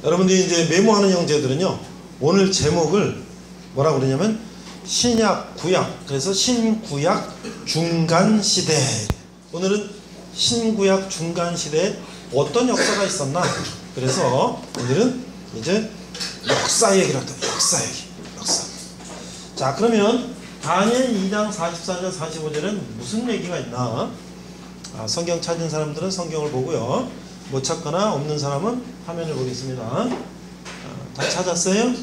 여러분들이 이제 메모하는 형제들은요, 오늘 제목을 뭐라고 그러냐면 신약, 구약, 그래서 신구약 중간시대. 오늘은 신구약 중간시대에 어떤 역사가 있었나, 그래서 오늘은 이제 역사 얘기를 할게요. 역사 얘기. 역사. 자, 그러면 다니엘 2장 44절 45절은 무슨 얘기가 있나? 성경 찾은 사람들은 성경을 보고요, 못 찾거나 없는 사람은 화면을 보겠습니다. 다 찾았어요?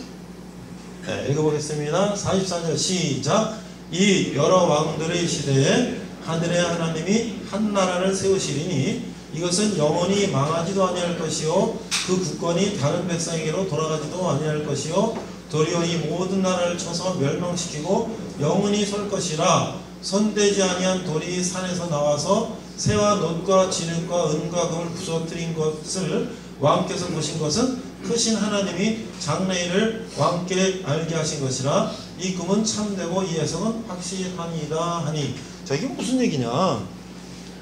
네, 읽어보겠습니다. 44절 시작. 이 여러 왕들의 시대에 하늘의 하나님이 한 나라를 세우시리니 이것은 영원히 망하지도 아니할 것이요 그 국권이 다른 백성에게로 돌아가지도 아니할 것이요 도리어 이 모든 나라를 쳐서 멸망시키고 영원히 설 것이라. 손대지 아니한 돌이 산에서 나와서 새와 놋과 진흙과 은과 금을 부서뜨린 것을 왕께서 보신 것은 크신 하나님이 장래일을 왕께 알게 하신 것이라. 이 금은 참되고 이 해석은 확실하니이다 하니. 자, 이게 무슨 얘기냐?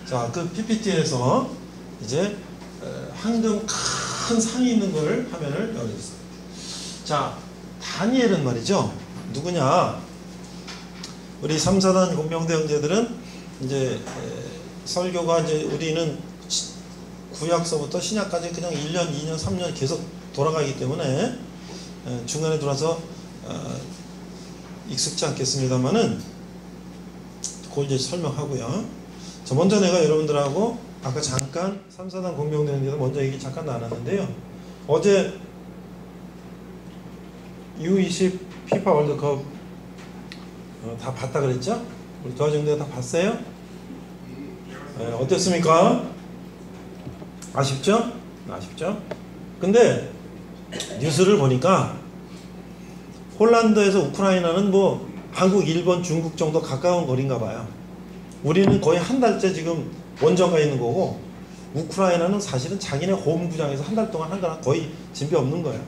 자, 그 PPT에서 이제 황금 큰 상이 있는 걸 화면을 열어주세요. 자, 다니엘은 말이죠, 누구냐? 우리 3, 4단 공병대 형제들은 이제 설교가 이제 우리는 구약서부터 신약까지 그냥 1년, 2년, 3년 계속 돌아가기 때문에 중간에 들어와서 익숙지 않겠습니다만은 그걸 이제 설명하고요. 자, 먼저 내가 여러분들하고 아까 잠깐 3, 4단 공병대 형제들 먼저 얘기 잠깐 나눴는데요. 어제 U20 피파 월드컵 다 봤다 그랬죠? 우리 도와정대가 다 봤어요? 네, 어땠습니까? 아쉽죠? 아쉽죠? 근데 뉴스를 보니까 홀란드에서 우크라이나는 뭐 한국, 일본, 중국 정도 가까운 거리인가 봐요. 우리는 거의 한 달째 지금 원정가 있는 거고, 우크라이나는 사실은 자기네 홈구장에서 한 달 동안 한 거랑 거의 진배 없는 거예요.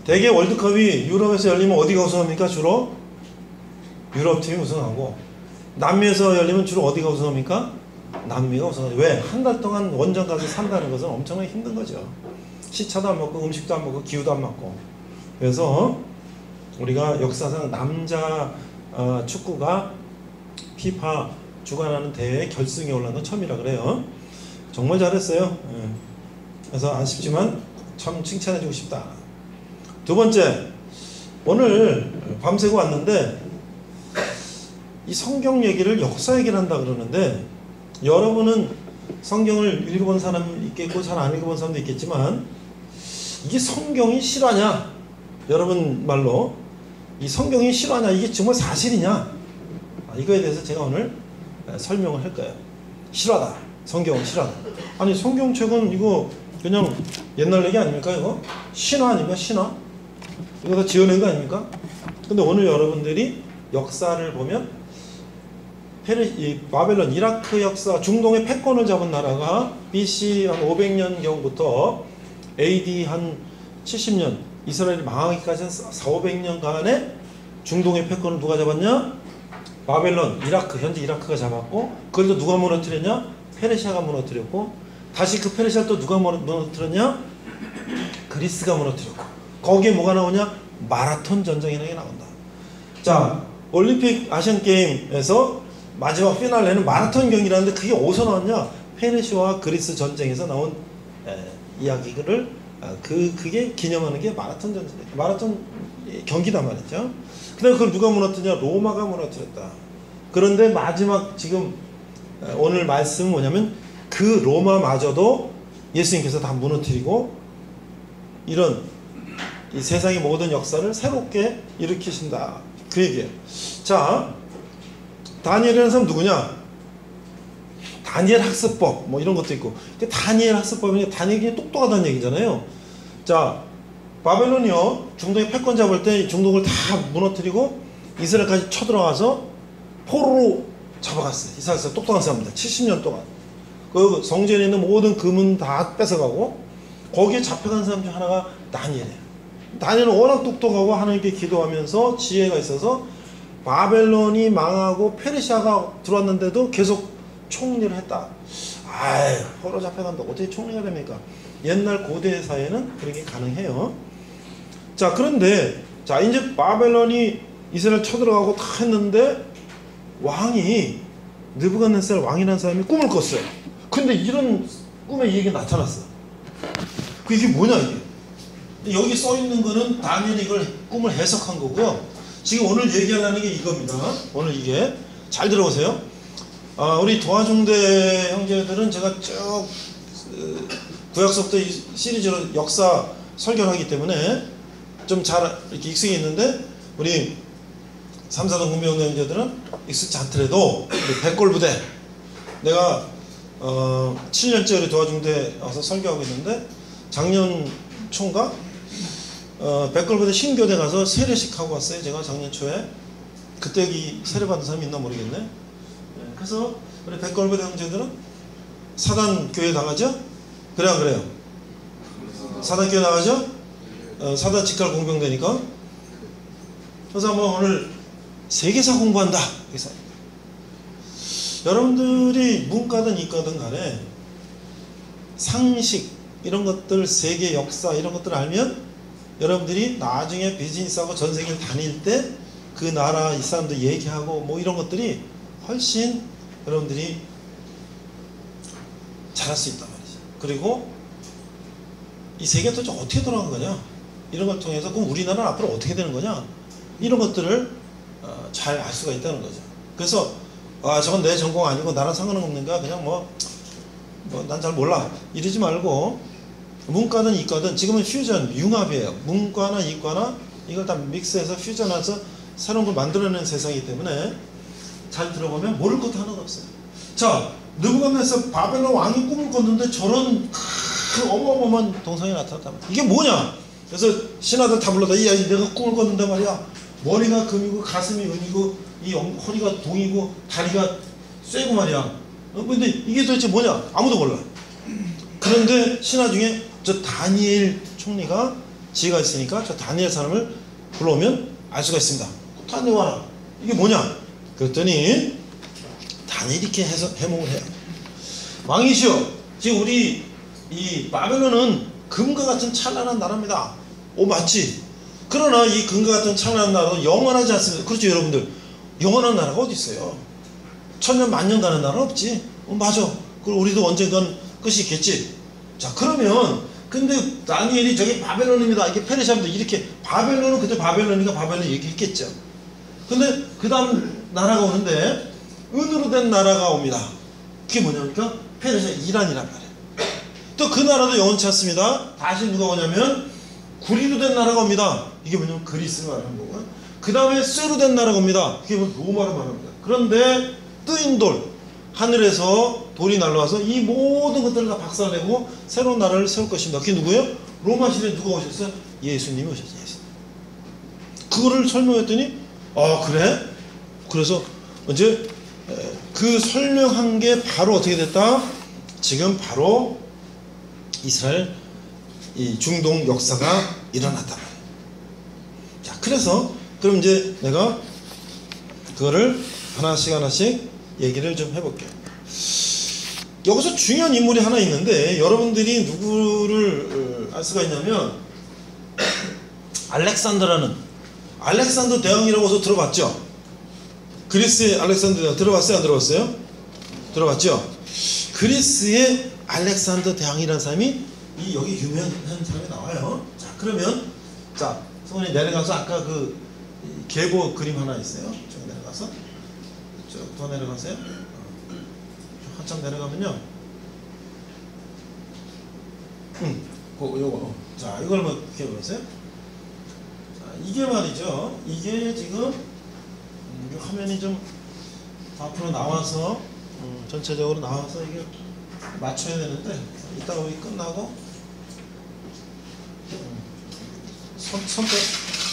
대개 월드컵이 유럽에서 열리면 어디가 우승합니까? 주로 유럽팀이 우승하고, 남미에서 열리면 주로 어디가 우승합니까? 남미가 우승하죠. 왜? 한 달 동안 원정 가서 산다는 것은 엄청나게 힘든 거죠. 시차도 안 먹고 음식도 안 먹고 기후도 안 맞고. 그래서 우리가 역사상 남자 축구가 피파 주관하는 대회 결승에 올라온 건 처음이라 그래요. 정말 잘했어요. 그래서 아쉽지만 참 칭찬해주고 싶다. 두 번째, 오늘 밤새고 왔는데 이 성경 얘기를 역사 얘기를 한다 그러는데, 여러분은 성경을 읽어본 사람 있겠고 잘 안 읽어본 사람도 있겠지만 이게 성경이 실화냐? 여러분 말로 이 성경이 실화냐? 이게 정말 사실이냐? 이거에 대해서 제가 오늘 설명을 할 거예요. 실화다. 성경은 실화다. 아니, 성경책은 이거 그냥 옛날 얘기 아닙니까? 이거 신화 아닙니까? 신화? 이거 다 지어낸 거 아닙니까? 근데 오늘 여러분들이 역사를 보면 바벨론, 이라크 역사, 중동의 패권을 잡은 나라가 BC 한 500년경부터 AD 한 70년, 이스라엘이 망하기까지 한 400~500년간의 중동의 패권을 누가 잡았냐? 바벨론, 이라크, 현재 이라크가 잡았고, 그걸 또 누가 무너뜨렸냐? 페르시아가 무너뜨렸고, 다시 그 페르시아 또 누가 무너뜨렸냐? 그리스가 무너뜨렸고, 거기에 뭐가 나오냐? 마라톤 전쟁이라는 게 나온다. 자, 올림픽 아시안게임에서 마지막 피날레는 마라톤 경기라는데 그게 어디서 나왔냐? 페르시아와 그리스 전쟁에서 나온 이야기를 그게 기념하는 게 마라톤 전쟁, 마라톤 경기단 말이죠. 근데 그걸 누가 무너뜨렸냐? 로마가 무너뜨렸다. 그런데 마지막 지금 오늘 말씀은 뭐냐면 그 로마마저도 예수님께서 다 무너뜨리고 이런 이 세상의 모든 역사를 새롭게 일으키신다. 그 얘기예요. 자, 다니엘이라는 사람 누구냐? 다니엘 학습법 뭐 이런 것도 있고. 다니엘 학습법이 다니엘이 똑똑하다는 얘기잖아요. 자, 바벨론이요, 중동의 패권 잡을 때 중동을 다 무너뜨리고 이스라엘까지 쳐들어가서 포로로 잡아갔어요. 이스라엘에서 똑똑한 사람들 70년 동안 그 성전에 있는 모든 금은 다 뺏어가고, 거기에 잡혀간 사람 중 하나가 다니엘이에요. 다니엘은 워낙 똑똑하고 하나님께 기도하면서 지혜가 있어서 바벨론이 망하고 페르시아가 들어왔는데도 계속 총리를 했다. 아유, 포로 잡혀간다. 어떻게 총리가 됩니까? 옛날 고대 사회는 그런 게 가능해요. 자, 그런데 자 이제 바벨론이 이스라엘 쳐들어가고 다 했는데 왕이 느부갓네살 왕이라는 사람이 꿈을 꿨어요. 근데 이런 꿈에 이게 나타났어. 이게 뭐냐 이게. 여기 써 있는 거는 다니엘이 이걸 꿈을 해석한 거고요. 지금 오늘 얘기하려는 게 이겁니다. 오늘 이게 잘 들어보세요. 우리 도화중대 형제들은 제가 쭉 구약서부터 이 시리즈로 역사 설교를 하기 때문에 좀 잘 이렇게 익숙해 있는데 우리 3사동 군병대 형제들은 익숙지 않더라도 우리 백골부대 내가 7년째 우리 도화중대 와서 설교하고 있는데 작년 초인가 백골부대 신교대 가서 세례식 하고 왔어요. 제가 작년 초에 그때 여기 세례 받은 사람이 있나 모르겠네. 그래서 우리 백골부대 형제들은 사단교회 나가죠? 그래 안 그래요? 사단교회 나가죠? 사단 직갈 공병되니까. 그래서 뭐 오늘 세계사 공부한다. 여러분들이 문과든 이과든 간에 상식 이런 것들, 세계 역사 이런 것들 알면 여러분들이 나중에 비즈니스하고 전 세계를 다닐 때 그 나라 이 사람들 얘기하고 뭐 이런 것들이 훨씬 여러분들이 잘할 수 있단 말이죠. 그리고 이 세계가 도대체 어떻게 돌아간 거냐 이런 걸 통해서 그럼 우리나라는 앞으로 어떻게 되는 거냐 이런 것들을 잘 알 수가 있다는 거죠. 그래서 저건 내 전공 아니고 나랑 상관없는가 그냥 난 잘 몰라 이러지 말고 문과든 이과든 지금은 퓨전 융합이에요. 문과나 이과나 이걸 다 믹스해서 퓨전해서 새로운 걸 만들어내는 세상이기 때문에 잘 들어보면 모를 것도 하나도 없어요. 자, 느부갓네살 바벨론 왕이 꿈을 꿨는데 저런 그 어마어마한 동상이 나타났단 말이야. 이게 뭐냐? 그래서 신하들 다 불러다 야 내가 꿈을 꿨는데 말이야 머리가 금이고 가슴이 은이고 이 허리가 동이고 다리가 쇠고 말이야. 근데 이게 도대체 뭐냐? 아무도 몰라. 그런데 신하 중에 저 다니엘 총리가 지혜가 있으니까 저 다니엘 사람을 불러오면 알 수가 있습니다. 다니엘 와라. 이게 뭐냐? 그랬더니 다니엘이 이렇게 해몽을 해요. 왕이시여, 지금 우리 이 바벨론은 금과 같은 찬란한 나라입니다. 오 맞지? 그러나 이 금과 같은 찬란한 나라도 영원하지 않습니다. 그렇죠 여러분들? 영원한 나라가 어디 있어요? 천년 만년 가는 나라는 없지. 맞아. 그리고 우리도 언젠간 끝이 있겠지. 자 그러면 근데 다니엘이 저기 바벨론입니다. 이게 페르시아입니다. 이렇게 바벨론은 그때 바벨론이니까 바벨론 얘기했겠죠. 근데 그 다음 나라가 오는데 은으로 된 나라가 옵니다. 그게 뭐냐니까 페르시아 이란이란 말이에요. 또 그 나라도 영원치 않습니다. 다시 누가 오냐면 구리로 된 나라가 옵니다. 이게 뭐냐면 그리스를 말하는 거고요. 그 다음에 쇠로 된 나라가 옵니다. 그게 로마를 말합니다. 그런데 뜨인 돌 하늘에서 돌이 날라와서 이 모든 것들을 다 박살내고 새로운 나라를 세울 것입니다. 그게 누구예요? 로마 시대에 누가 오셨어요? 예수님이 오셨어요. 예수님. 그거를 설명했더니 그래? 그래서 이제 그 설명한 게 바로 어떻게 됐다? 지금 바로 이스라엘 이 중동 역사가 일어났단 말이에요. 자, 그래서 그럼 이제 내가 그거를 하나씩 얘기를 좀 해볼게요. 여기서 중요한 인물이 하나 있는데 여러분들이 누구를 알 수가 있냐면 알렉산더 대왕이라고 해서 들어봤죠? 그리스의 알렉산더 대왕 들어봤어요? 안 들어봤어요? 들어봤죠? 그리스의 알렉산더 대왕이라는 사람이 여기 유명한 사람이 나와요. 자 그러면 자 성원이 내려가서 아까 그 계보 그림 하나 있어요. 쭉 내려가서 쭉 더 내려가세요. 한참 내려가면요. 요거. 자, 이걸 뭐 기억해보세요. 자, 이게 말이죠. 이게 지금 이 화면이 좀 앞으로 나와서 전체적으로 나와서 이게 맞춰야 되는데 이따가 우리 끝나고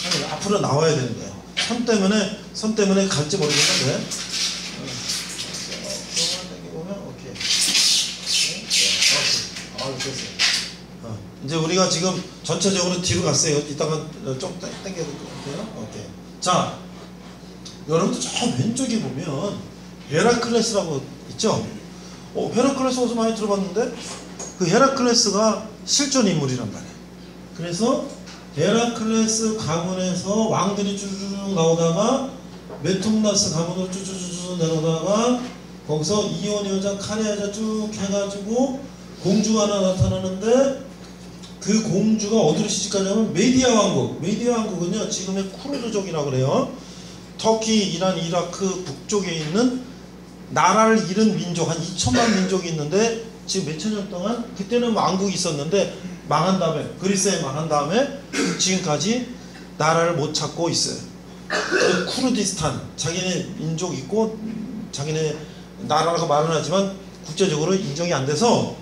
아니, 앞으로 나와야 되는 거예요. 손 때문에 갈지 모르겠는데. 이제 우리가 지금 전체적으로 뒤로 갔어요. 이따가 좀 당겨야 될 것 같아요. 오케이. 자, 여러분들 저 왼쪽에 보면 헤라클레스라고 있죠? 헤라클레스 어디서 많이 들어봤는데 그 헤라클레스가 실존 인물이란 말이에요. 그래서 헤라클레스 가문에서 왕들이 쭈쭈쭈 나오다가 메톰나스 가문으로 쭈쭈쭈 내려오다가 거기서 이온 여자, 카레 여자 쭉 해가지고 공주가 하나 나타나는데 그 공주가 어디로 시집가냐면 메디아 왕국. 메디아 왕국은요 지금의 쿠르드족이라고 그래요. 터키, 이란, 이라크 북쪽에 있는 나라를 잃은 민족 한 2천만 민족이 있는데 지금 몇천 년 동안 그때는 왕국이 있었는데 망한 다음에 그리스에 망한 다음에 지금까지 나라를 못 찾고 있어요. 쿠르디스탄 자기네 민족 있고 자기네 나라라고 말은 하지만 국제적으로 인정이 안 돼서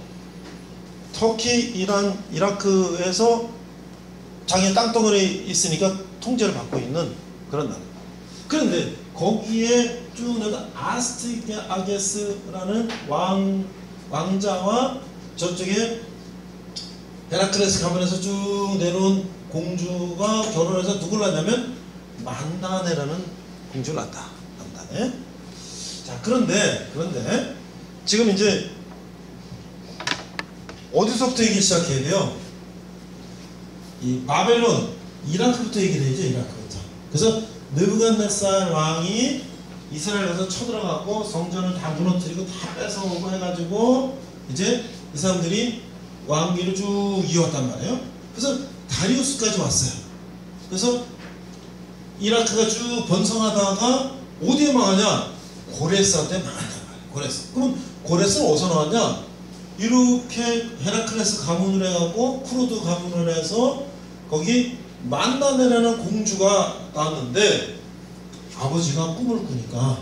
터키, 이란, 이라크에서 자기네 땅덩어리 있으니까 통제를 받고 있는 그런 나라. 그런데 거기에 쭉 내가 아스티아게스라는 왕자와 저쪽에 헤라클레스 가문에서 쭉 내려온 공주가 결혼해서 누굴 낳냐면 만다네라는 공주를 낳았다. 만다네. 자, 그런데 지금 이제 어디서부터 얘기 시작해야 돼요? 이 바벨론, 이라크부터 얘기를 해야죠. 이라크부터. 그래서 느부갓네살 왕이 이스라엘 가서 쳐들어가고 성전을 다 무너뜨리고 다 뺏어오고 해가지고 이제 이 사람들이 왕위를 쭉 이어왔단 말이에요. 그래서 다리우스까지 왔어요. 그래서 이라크가 쭉 번성하다가 어디에 망하냐? 고레스한테 망한단 말이에요. 고레스. 그럼 고레스는 어디서 나왔냐? 이렇게 헤라클레스 가문을 해갖고 쿠르드 가문을 해서 거기 만다네라는 공주가 나왔는데 아버지가 꿈을 꾸니까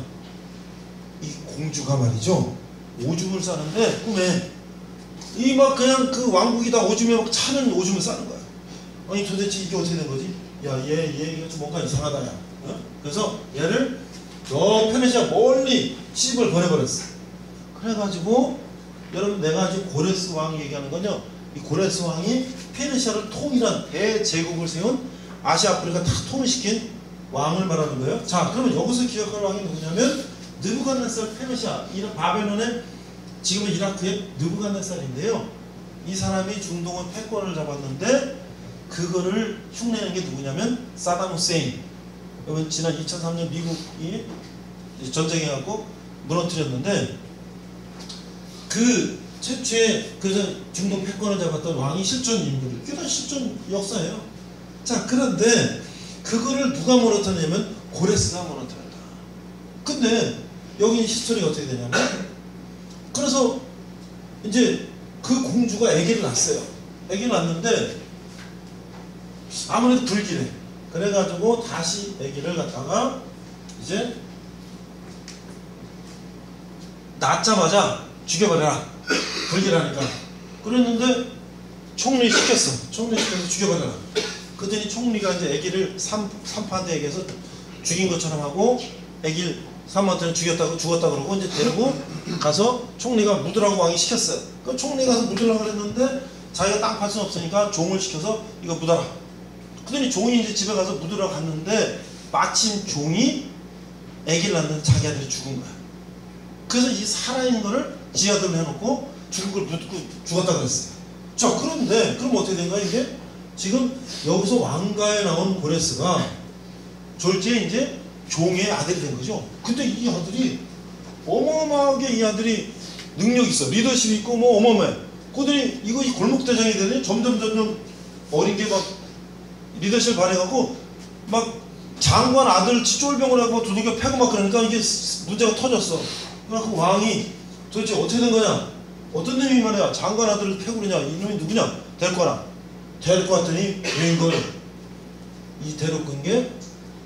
이 공주가 말이죠 오줌을 싸는데 꿈에 이 막 그냥 그 왕국이다 오줌에 막 차는 오줌을 싸는 거야. 아니 도대체 이게 어떻게 된 거지? 야 얘가 좀 뭔가 이상하다 야. 어? 그래서 얘를 저 페르시아 멀리 시집을 보내버렸어. 그래가지고 여러분 내가 지금 고레스 왕 얘기하는 건요 이 고레스 왕이 페르시아를 통일한 대제국을 세운 아시아 아프리카 다 통일시킨 왕을 말하는 거예요. 자 그러면 여기서 기억할 왕이 누구냐면 느부갓네살 페르시아 이런 바벨론의 지금은 이라크의 느부갓네살인데요. 이 사람이 중동의 패권을 잡았는데 그거를 흉내낸 게 누구냐면 사담 후세인. 여러분 지난 2003년 미국이 전쟁해갖고 무너뜨렸는데 그 최초의 그래서 중동 패권을 잡았던 왕이 실존 인물이 꽤나 실존 역사예요. 자 그런데 그거를 누가 무너뜨렸냐면 고레스가 무너뜨렸다. 근데 여기 히스토리가 어떻게 되냐면 그래서 이제 그 공주가 아기를 낳았어요. 아기를 낳았는데 아무래도 불길해. 그래가지고 다시 아기를 갖다가 이제 낳자마자 죽여버려라. 불길하니까. 그랬는데 총리 시켰어. 총리 시켜서 죽여버려라. 그랬더니 총리가 이제 아기를 삼파대에게서 죽인 것처럼 하고 아기를 사람한테는 죽었다 그러고 이제 데리고 가서 총리가 묻으라고 왕이 시켰어요. 그 총리가 가서 묻으라고 그랬는데 자기가 땅 팔 수는 없으니까 종을 시켜서 이거 묻어라. 그랬더니 종이 이제 집에 가서 묻으러 갔는데 마침 종이 아기를 낳는 자기 아들이 죽은 거야. 그래서 이 살아있는 거를 지 아들로 해놓고 죽은 걸 묻고 죽었다 그랬어요. 자 그런데 그럼 어떻게 된 거야 이게? 지금 여기서 왕가에 나온 고레스가 졸지에 이제 종의 아들이 된 거죠. 근데 이 아들이 어마어마하게 이 아들이 능력 있어. 리더십 있고 뭐 어마어마해. 그들이 이거 이 골목대장이 되더니 점점 어린 게 막 리더십을 발휘하고 막 장관 아들 쫄병을 하고 두들겨 패고 막 그러니까 이게 문제가 터졌어. 그래서 왕이 도대체 어떻게 된 거냐? 어떤 놈이 말이야 장관 아들을 패고 그러냐? 이놈이 누구냐? 데리고 와라. 데리고 왔더니 웬걸 이 데리고 온 게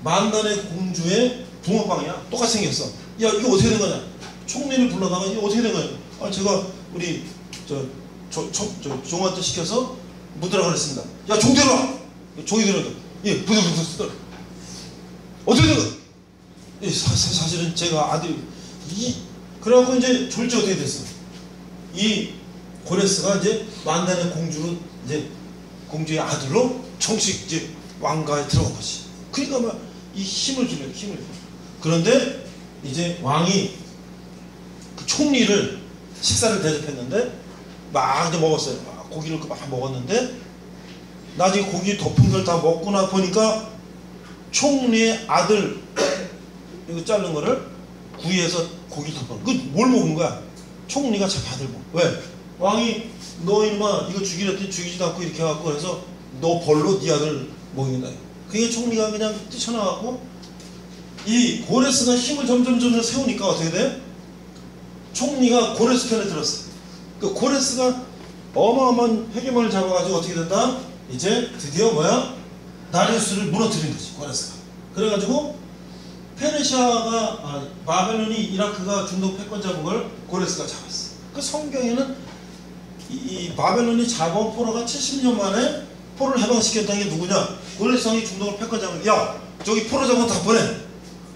만단의 공주의 붕어빵이야. 똑같이 생겼어. 야 이거 어떻게 된 거냐? 총리를 불러다가 이게 어떻게 된 거냐? 아 제가 우리 종한테 시켜서 묻으라고 그랬습니다. 야 종 데려와. 종이 들어가. 예 부들부들 어떻게 된 거야? 예, 사실은 제가 아들이 그래갖고 이제 졸지 어떻게 됐어? 이 고레스가 이제 만단의 공주로 이제 공주의 아들로 정식 이제 왕가에 들어간 거지. 그러니까 막 이 힘을 주려 힘을. 그런데 이제 왕이 그 총리를 식사를 대접했는데 막 이제 먹었어요. 막 고기를 막 먹었는데 나중에 고기 덮은 걸 다 먹고 나 보니까 총리의 아들 이거 자른 거를 구이해서 고기 덮어. 그 뭘 먹은 거야? 총리가 자기 아들 먹. 왜? 왕이 너 이놈아 이거 죽이랬더니 죽이지도 않고 이렇게 해갖고 그래서 너 벌로 네 아들 먹인다. 그게 총리가 그냥 뛰쳐나가고 이 고레스가 힘을 점점 세우니까 어떻게 돼? 총리가 고레스 편에 들었어. 그 고레스가 어마어마한 회계만을 잡아가지고 어떻게 된다? 이제 드디어 뭐야? 다리우스를 무너뜨린 거지 고레스가. 그래가지고 페르시아가 바벨론이 이라크가 중동 패권 잡은 걸 고레스가 잡았어. 그 성경에는 이 바벨론이 잡아온 포로가 70년 만에 포로를 해방시켰다는 게 누구냐? 고레스 왕이 중동을 패권 잡은 야 저기 포로 잡은 다 보내.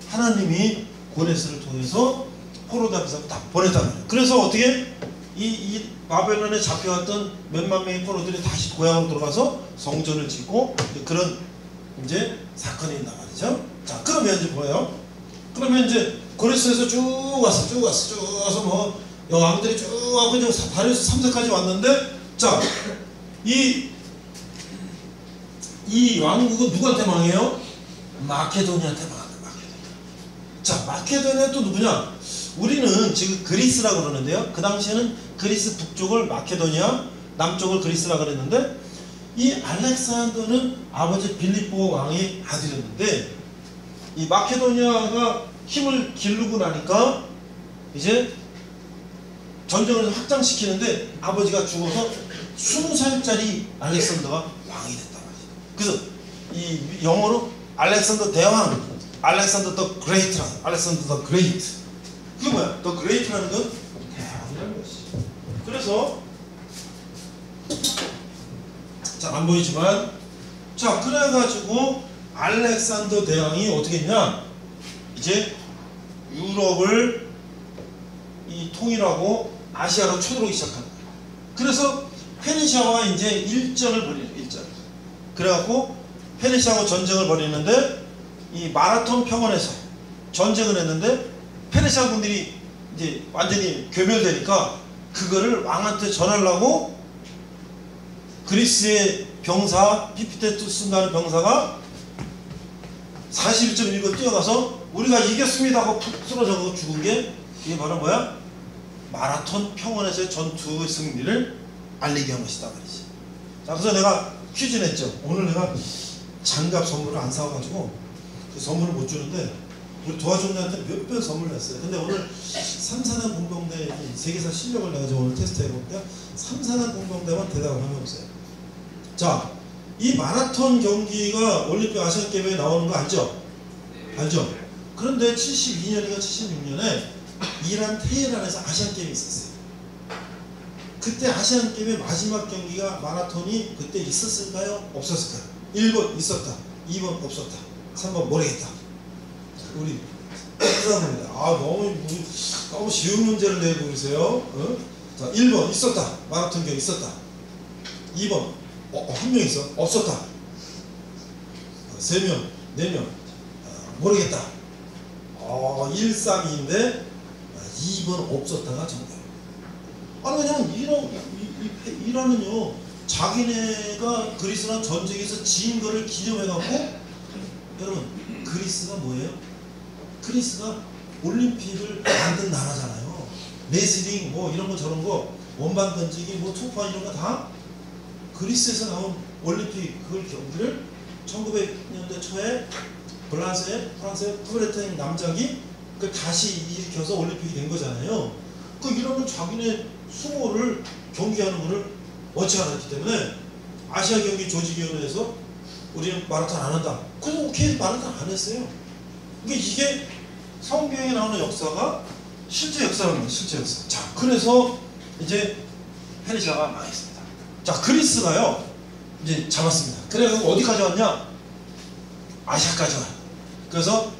하나님이 고레스를 통해서 포로 잡아서 다 보냈단 말이야. 그래서 어떻게 이 바벨론에 잡혀왔던 몇만 명의 포로들이 다시 고향으로 돌아가서 성전을 짓고 그런 이제 사건이 있단 말이죠. 자, 그러면 이제 뭐예요? 그러면 이제 고레스에서 쭉 와서 뭐 왕들이 쭉 하고 이제 다리우스 3세까지 왔는데 자, 이 왕국은 누구한테 망해요? 마케도니아한테 망한다. 마케도니아. 자, 마케도니아 또 누구냐? 우리는 지금 그리스라고 그러는데요. 그 당시에는 그리스 북쪽을 마케도니아, 남쪽을 그리스라고 그랬는데 이 알렉산더는 아버지 빌립보 왕의 아들이었는데 이 마케도니아가 힘을 기르고 나니까 이제 전쟁을 확장시키는데 아버지가 죽어서 20살짜리 알렉산더가 왕이 됐단 말이에요. 그래서 이 영어로 알렉산더 대왕, 알렉산더 더 그레이트라, 알렉산더 더 그레이트. 그게 뭐야? 더 그레이트라는 건 대왕이라는 것이. 그래서 자, 안 보이지만 자, 그래가지고 알렉산더 대왕이 어떻게 했냐? 이제 유럽을 이 통일하고 아시아로 쳐들어오기 시작한 거예요. 그래서 페르시아와 이제 일전을 벌이는 일전. 그래갖고 페르시아하고 전쟁을 벌이는데 이 마라톤 평원에서 전쟁을 했는데 페르시아 군들이 이제 완전히 괴멸되니까 그거를 왕한테 전하려고 그리스의 병사 피피테투스인가 하는 병사가 41.1고 뛰어가서 우리가 이겼습니다 하고 푹 쓰러져서 죽은 게 이게 바로 뭐야? 마라톤 평원에서의 전투의 승리를 알리게 한 것이다 말이지. 자, 그래서 내가 퀴즈 냈죠. 오늘 내가 장갑 선물을 안 사와가지고 그 선물을 못 주는데 우리 도와준다한테 몇 번 선물을 냈어요. 근데 오늘 3사단 공병대 세계사 실력을 내가 오늘 테스트 해볼게요. 3사단 공병대만 대답을 하면 없어요. 자, 이 마라톤 경기가 올림픽 아시안게임에 나오는 거 알죠? 알죠? 그런데 72년인가 76년에 이란 테헤란에서 아시안게임이 있었어요. 그때 아시안게임의 마지막 경기가 마라톤이 그때 있었을까요? 없었을까요? 1번 있었다, 2번 없었다, 3번 모르겠다. 우리 회사입니다. 너무 쉬운 문제를 내고 계세요. 자, 1번 있었다, 마라톤 경기 있었다. 2번 한 명 있어, 없었다. 3명, 4명 모르겠다. 1, 3, 2인데 2번 없었다가 정답. 왜냐면 이란은요 자기네가 그리스랑 전쟁에서 진 거를 기념해갖고 여러분 그리스가 뭐예요? 그리스가 올림픽을 만든 나라잖아요. 레슬링 뭐 이런 거 저런 거 원반 던지기 뭐 투파 이런 거 다 그리스에서 나온 올림픽 그걸 경기를 1900년대 초에 프랑스의 쿠베르탱 남작이 그 다시 일으켜서 올림픽이 된 거잖아요. 그 이러면 자기네 수모를 경기하는 거를 원치 않았기 때문에 아시아 경기 조직위원회에서 우리는 마라톤 안 한다. 그래서 오케이 마라톤 안 했어요. 그러니까 이게 성경에 나오는 역사가 실제 역사라는 거예요. 실제 역사. 자, 그래서 이제 페르시아가 망했습니다. 자, 그리스가요 이제 잡았습니다. 그래서 어디까지 왔냐? 아시아까지 와요. 그래서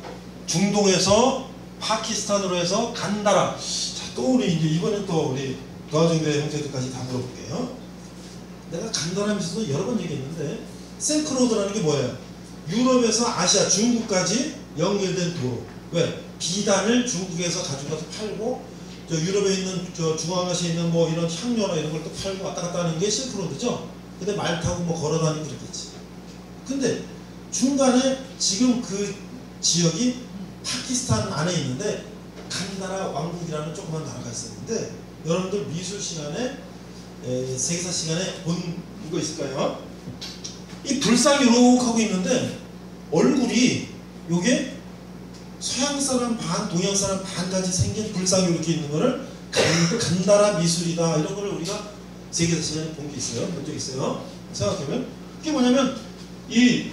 중동에서 파키스탄으로 해서 간다라. 자, 또 우리 이제 이번엔 또 우리 도화정대 형제들까지 다 물어볼게요. 내가 간다라면서도 여러 번 얘기했는데 실크로드라는 게 뭐예요? 유럽에서 아시아 중국까지 연결된 도로. 왜? 비단을 중국에서 가져가서 팔고 저 유럽에 있는 저 중앙아시아에 있는 뭐 이런 향료나 이런 걸 또 팔고 왔다 갔다 하는 게 실크로드죠. 근데 말 타고 뭐 걸어 다니고 그랬겠지. 근데 중간에 지금 그 지역이 파키스탄 안에 있는데 간다라 왕국이라는 조그만 나라가 있었는데, 여러분들 미술 시간에 세계사 시간에 본 이거 있을까요? 이 불상이 이렇게 하고 있는데 얼굴이 요게 서양 사람 반 동양 사람 반까지 생긴 불상이 이렇게 있는 거를 간다라 미술이다, 이런 거를 우리가 세계사 시간에 본 게 있어요. 본 적 있어요. 생각해보면 그게 뭐냐면, 이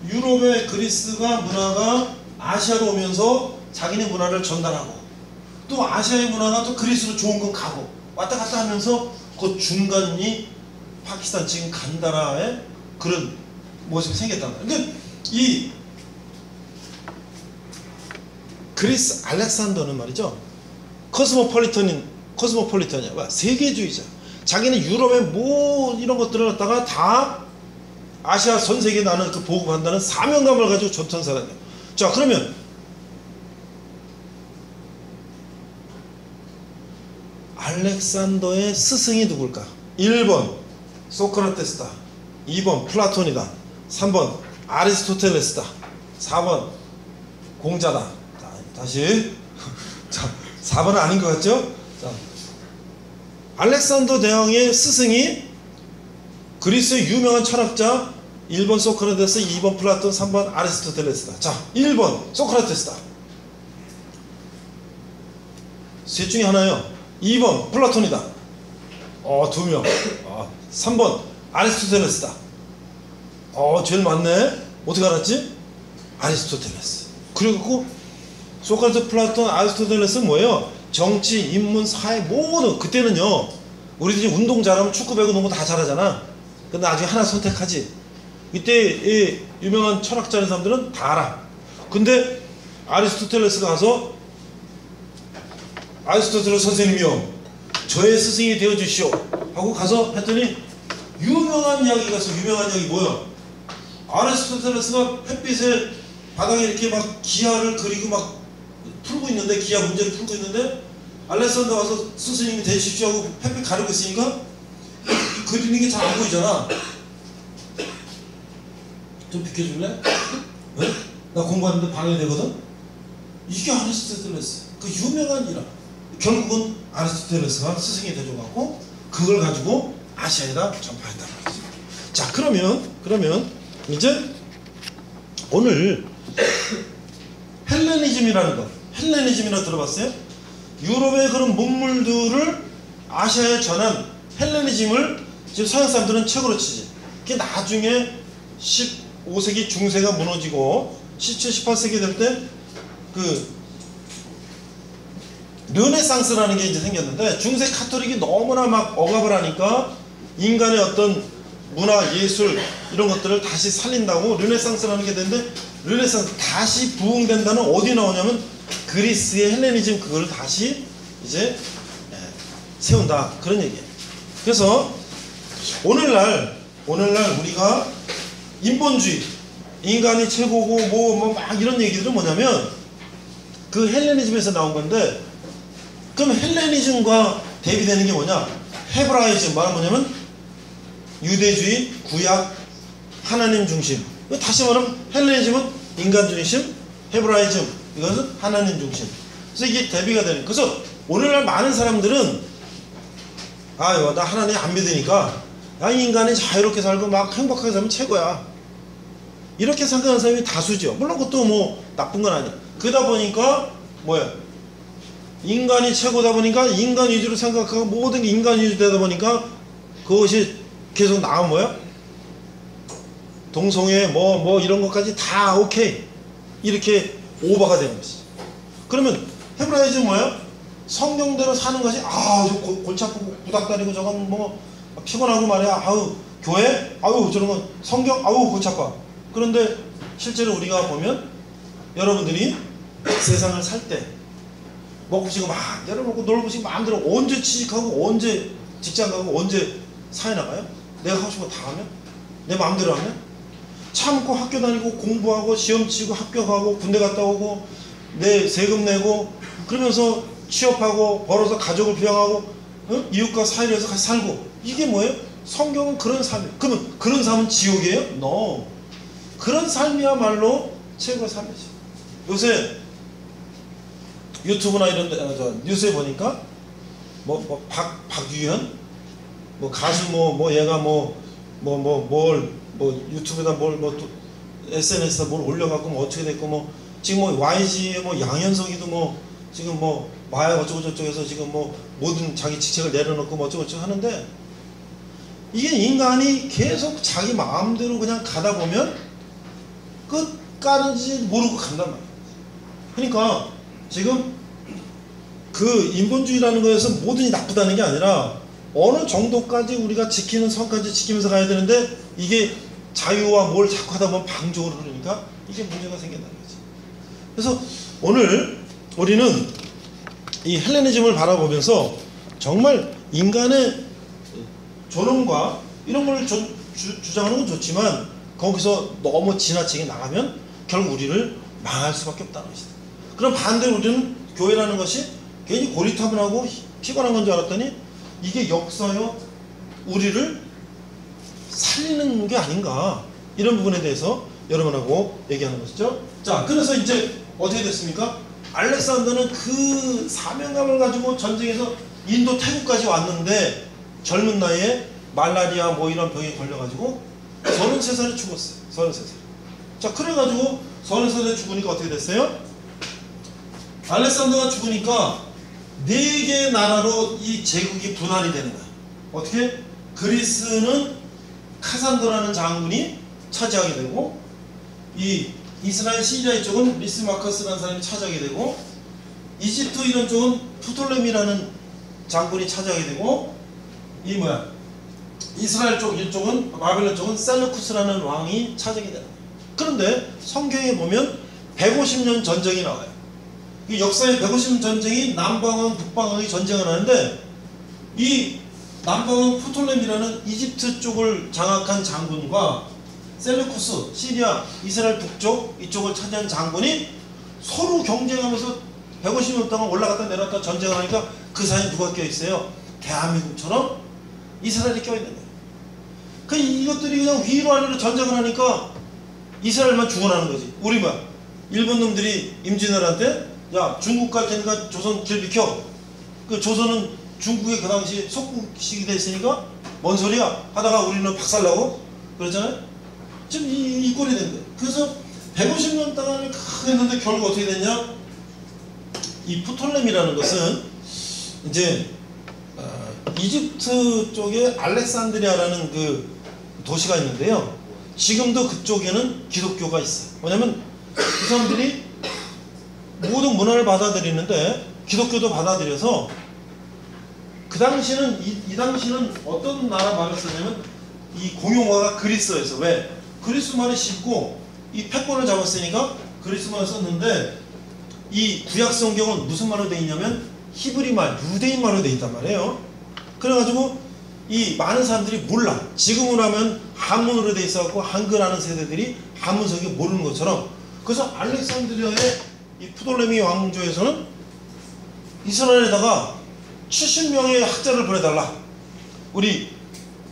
유럽의 그리스가 문화가 아시아로 오면서 자기네 문화를 전달하고, 또 아시아의 문화가 또 그리스로 좋은 건 가고 왔다 갔다 하면서 그 중간이 파키스탄 지금 간다라의 그런 모습이 생겼단 말이에요. 근데 이 그리스 알렉산더는 말이죠, 코스모폴리턴이야, 세계주의자. 자기는 유럽의 뭐 이런 것들을 갖다가 다 아시아 전 세계에 나는 그 보급한다는 사명감을 가지고 좋던 사람이에요. 자, 그러면 알렉산더의 스승이 누굴까? 1번 소크라테스다, 2번 플라톤이다, 3번 아리스토텔레스다, 4번 공자다. 자, 다시 자, 4번은 아닌 것 같죠? 자, 알렉산더 대왕의 스승이 그리스의 유명한 철학자 1번 소크라테스, 2번 플라톤, 3번 아리스토텔레스다. 자, 1번 소크라테스다. 셋 중에 하나요. 2번 플라톤이다. 2명. 3번 아리스토텔레스다. 제일 많네. 어떻게 알았지? 아리스토텔레스. 그리고 소크라테스, 플라톤, 아리스토텔레스는 뭐예요? 정치, 인문, 사회 모든, 그때는요 우리들이 운동 잘하면 축구, 배구, 농구 다 잘하잖아. 근데 나중에 하나 선택하지. 이때 이 유명한 철학자인 사람들은 다 알아. 근데 아리스토텔레스가 가서, 아리스토텔레스 선생님이요, 저의 스승이 되어주시오 하고 가서 했더니 유명한 이야기가 있어. 유명한 이야기 뭐야? 아리스토텔레스가 햇빛에 바닥에 이렇게 막 기하를 그리고 막 풀고 있는데, 기하 문제를 풀고 있는데, 알렉산더 와서 스승님이 되십시오 하고 햇빛 가리고 있으니까 그리는 게 잘 안 보이잖아. 좀 비켜줄래? 왜? 나 공부하는데 방해되거든? 이게 아리스토텔레스 그 유명한 일화. 결국은 아리스토텔레스가 스승이 되어갖고 그걸 가지고 아시아에다 전파했다는 거죠. 자, 그러면 이제 오늘 헬레니즘이라는 거, 헬레니즘이라고 들어봤어요? 유럽의 그런 문물들을 아시아에 전한 헬레니즘을 지금 서양 사람들은 최고로 치지. 그게 나중에 15세기 중세가 무너지고 17, 18세기 될 때 그 르네상스라는 게 이제 생겼는데, 중세 카톨릭이 너무나 막 억압을 하니까 인간의 어떤 문화, 예술 이런 것들을 다시 살린다고 르네상스라는 게 되는데, 르네상스 다시 부흥된다는 어디 나오냐면 그리스의 헬레니즘, 그걸 다시 이제 세운다, 그런 얘기예요. 그래서 오늘날 우리가 인본주의, 인간이 최고고 뭐 막 이런 얘기들은 뭐냐면 그 헬레니즘에서 나온 건데, 그럼 헬레니즘과 대비되는 게 뭐냐? 헤브라이즘, 말하면 뭐냐면 유대주의, 구약, 하나님 중심. 다시 말하면 헬레니즘은 인간 중심, 헤브라이즘 이것은 하나님 중심. 그래서 이게 대비가 되는. 그래서 오늘날 많은 사람들은 나 하나님 안 믿으니까 인간이 자유롭게 살고 막 행복하게 살면 최고야, 이렇게 생각하는 사람이 다수죠. 물론 그것도 뭐 나쁜 건 아니야. 그러다 보니까 뭐야? 인간이 최고다 보니까 인간 위주로 생각하고 모든 게 인간 위주로 되다 보니까 그것이 계속 나오면 뭐야? 동성애 뭐 이런 것까지 다 오케이, 이렇게 오버가 되는 거지. 그러면 헤브라이즘 뭐야? 성경대로 사는 것이 골치 아프고 구닥다리고 저건 뭐 피곤하고 말이야. 교회 저런 건 성경 골치 아파. 그런데 실제로 우리가 보면 여러분들이 세상을 살 때 먹고 싶고 마음대로 먹고 놀고 싶고 마음대로 언제 취직하고 언제 직장 가고 언제 사회 나가요? 내가 하고 싶은 거 다 하면? 내 마음대로 하면? 참고 학교 다니고 공부하고 시험 치고 합격하고 군대 갔다 오고 내 세금 내고 그러면서 취업하고 벌어서 가족을 부양하고 이웃과 사이를 해서 같이 살고 이게 뭐예요? 성경은 그런 삶이에요. 그러면 그런 삶은 지옥이에요? No. 그런 삶이야말로 최고의 삶이지. 요새 유튜브나 이런 데 뉴스에 보니까 박유현 가수 얘가 유튜브에다 SNS에다 뭘 올려갖고 어떻게 됐고 지금 YG 양현석이도 지금 마약 어쩌고 저쩌고 해서 지금 모든 자기 직책을 내려놓고 어쩌고 저쩌고 하는데 이게 인간이 계속 자기 마음대로 그냥 가다 보면 끝까지 모르고 간단 말이에요. 그러니까 지금 그 인본주의라는 거에서 모든이 나쁘다는 게 아니라 어느 정도까지 우리가 지키는 선까지 지키면서 가야 되는데 이게 자유와 뭘 자꾸 하다 보면 방종으로 흐르니까 이게 문제가 생긴다는 거지. 그래서 오늘 우리는 이 헬레니즘을 바라보면서 정말 인간의 존엄과 이런 걸 주장하는 건 좋지만 거기서 너무 지나치게 나가면 결국 우리를 망할 수밖에 없다는 것이다. 그럼 반대로 우리는 교회라는 것이 괜히 고리타분하고 피곤한 건 줄 알았더니 이게 역사여 우리를 살리는 게 아닌가, 이런 부분에 대해서 여러분하고 얘기하는 것이죠. 자, 그래서 이제 어떻게 됐습니까? 알렉산더는 그 사명감을 가지고 전쟁에서 인도 태국까지 왔는데 젊은 나이에 말라리아 이런 병에 걸려가지고 33살에 죽었어요. 33살. 자, 그래가지고 33살에 죽으니까 어떻게 됐어요? 알렉산더가 죽으니까 4개의 나라로 이 제국이 분할이 되는 거야. 어떻게? 그리스는 카산더라는 장군이 차지하게 되고, 이 이스라엘 시리아 이쪽은 리스마커스라는 사람이 차지하게 되고, 이집트 이런 쪽은 프톨레미라는 장군이 차지하게 되고, 이스라엘 쪽 이쪽은 바벨론 쪽은 셀루쿠스라는 왕이 차지하게 되는 거야. 그런데 성경에 보면 150년 전쟁이 나와요. 이 역사의 150년 전쟁이 남방왕, 북방왕이 전쟁을 하는데, 이 남방왕 프톨레미라는 이집트 쪽을 장악한 장군과 셀루쿠스, 시리아, 이스라엘 북쪽 이쪽을 차지한 장군이 서로 경쟁하면서 150년 동안 올라갔다 내려갔다 전쟁을 하니까 그 사이에 누가 껴있어요? 대한민국처럼 이스라엘이 껴있는 거예요. 이것들이 그냥 위로 아래로 전쟁을 하니까 이스라엘만 죽어나는 거지. 우리 일본 놈들이 임진왜란때 야, 중국 갈 테니까 조선 길 비켜. 그 조선은 중국의 그 당시 속국식이 돼 있으니까 뭔 소리야 하다가 우리는 박살나고 그랬잖아요. 지금 이 꼴이 된 거예요. 그래서 150년 동안 했는데 결국 어떻게 됐냐? 이 프톨레미라는 것은 이제 이집트 쪽에 알렉산드리아라는 그 도시가 있는데요. 지금도 그쪽에는 기독교가 있어요. 뭐냐면 그 사람들이 모든 문화를 받아들이는데 기독교도 받아들여서 그 당시는 이 당시는 어떤 나라 말을 쓰냐면 이 공용어가 그리스어였어. 왜? 그리스 말이 쉽고 이 패권을 잡았으니까 그리스 말을 썼는데, 이 구약 성경은 무슨 말로 되어 있냐면 히브리 말, 유대인 말로 되어 있단 말이에요. 그래가지고 이 많은 사람들이 몰라. 지금으로 하면 한문으로 되어 있어갖고 한글 하는 세대들이 한문 성경 모르는 것처럼. 그래서 알렉산드리아의 이 프톨레미 왕조에서는 이스라엘에다가 70명의 학자를 보내달라. 우리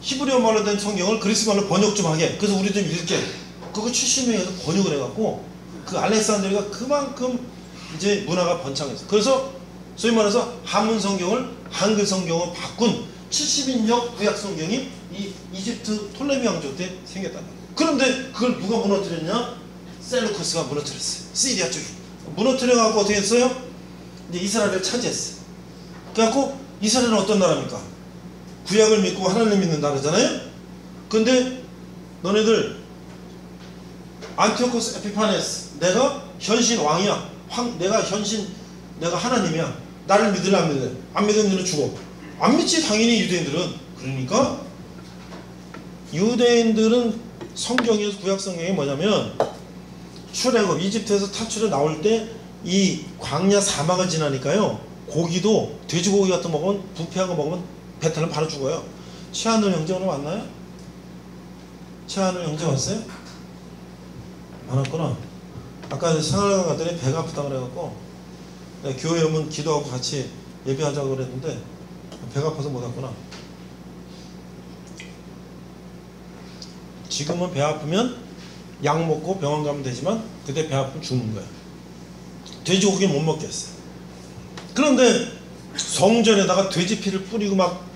히브리어 말로 된 성경을 그리스 말로 번역 좀 하게. 그래서 우리 좀 읽게. 그거 70명에서 번역을 해갖고 그 알렉산드리아가 그만큼 이제 문화가 번창했어. 그래서 소위 말해서 한문 성경을 한글 성경으로 바꾼 70인역 구약 성경이 이 이집트 톨레미 왕조 때 생겼단 말이야. 그런데 그걸 누가 무너뜨렸냐? 셀루쿠스가 무너뜨렸어요. 시리아 쪽이 무너뜨려갖고 어떻게 했어요? 이제 이스라엘을 차지했어요. 그래갖고 이스라엘은 어떤 나라입니까? 구약을 믿고 하나님 믿는 나라잖아요. 근데 너네들 안티오코스 에피파네스, 내가 현신 왕이야. 내가 하나님이야. 나를 믿을래 안 믿을래? 안 믿으면 너는 죽어. 안 믿지 당연히 유대인들은. 그러니까 유대인들은 성경에서 구약 성경이 뭐냐면 출애굽 이집트에서 탈출해 나올 때 이 광야 사막을 지나니까요, 고기도 돼지고기 같은 거 먹으면, 부패한 거 먹으면 배탈은 바로 죽어요. 최하늘 형제 오늘 왔나요? 최하늘 형제 왔어요? 안 왔구나. 아까 생활관 갔더니 배가 아프다 그래갖고 내가 교회 오면 기도하고 같이 예배하자고 그랬는데 배가 아파서 못 왔구나. 지금은 배 아프면 약 먹고 병원 가면 되지만 그때 배 아프면 죽는 거야. 돼지고기 못 먹겠어. 그런데 성전에다가 돼지 피를 뿌리고 막